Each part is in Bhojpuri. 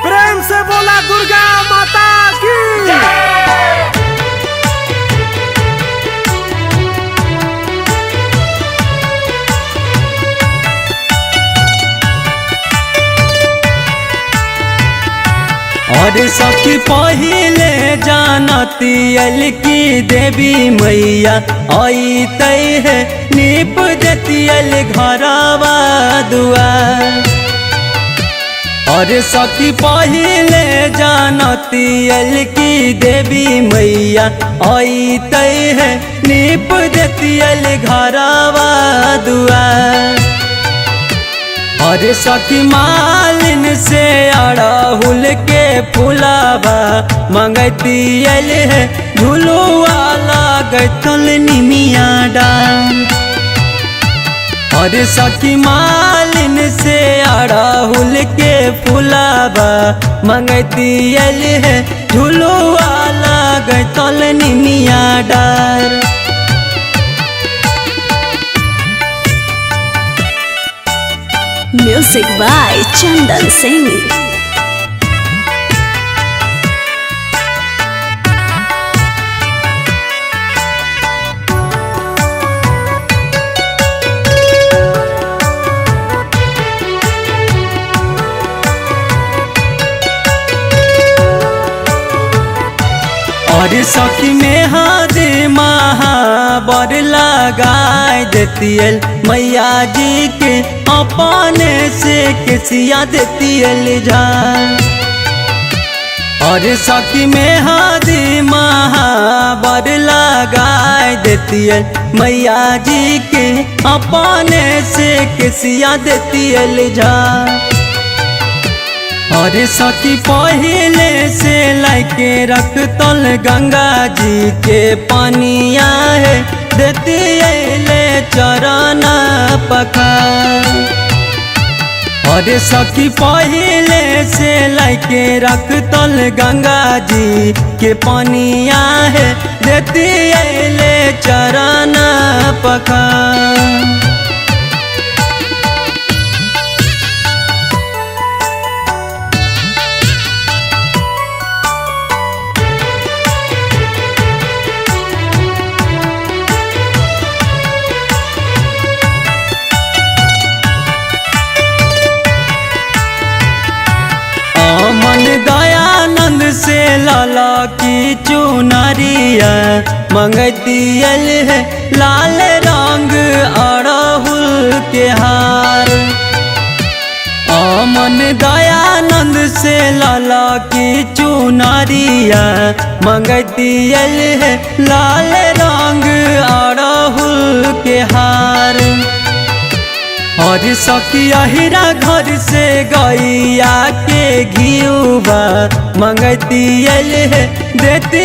प्रेम से बोला दुर्गा माता की। और सखी पहिले जानती की देवी मैया आई तय है नीप देती घरवा दुआर। और सखी पहिले जानती की देवी मैया आई तय है नीप देती घरवा दुआर। और सखी मालिन से अड़हुल के फुलावा मंगती है झुलुआ लागल निमिया डाल। और सखी मालिन से अड़हुल के फुलावा मंगती है झुलुआ लागल निमिया डाल। Music by Chandan Singh। और सखी में हादे महाबर लगाए देती मैया जी के अपने से केसिया देती झाल। और सखी में हादे महाबर लगाए देती मैया जी के अपने से केसिया देती झाल। और सखी पहले से लाके रख तल गंगा जी के पानिया है देती ले चरण पखार। और सखी पहले से लाके रख तल गंगा जी के पानिया है देती ले चरण पखार। मन दयानंद से लाला की चुनरिया मंगती है लाल रंग अड़हुल के हार। मन दयानंद से लाला की चुनरिया मंगती है लाल रंग अड़हुल के हार। और सखी अहिरा घर से गैया के घियुआ मंगती है देती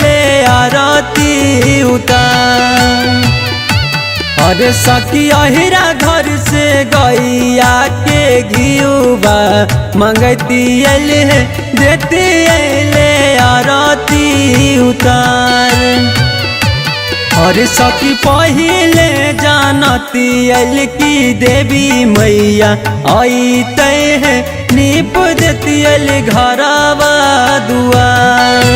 ले आरती उतार। और सखी अहिरा घर से गैया के घियुआ मंगती है देती ले आरती उतार। और सखी पहिले जानती की देवी मैया आई तय है नीप देती घरवा दुआर।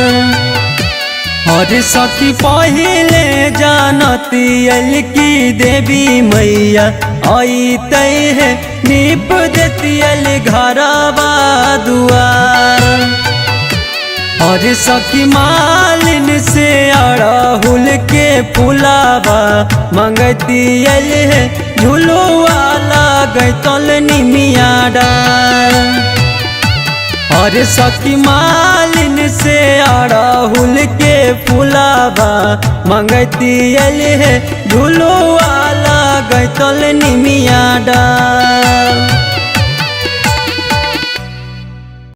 और सखी पहिले जानती की देवी मैया आई तय है नीप देती घरवा दुआर। और सखी मालिन से अड़हुल के फुलावा मंगती है झुलुआ लागल निमिया डाल। और सखी मालिन से अड़हुल के फुलावा मंगती है झुलुआ लागल निमिया डाल।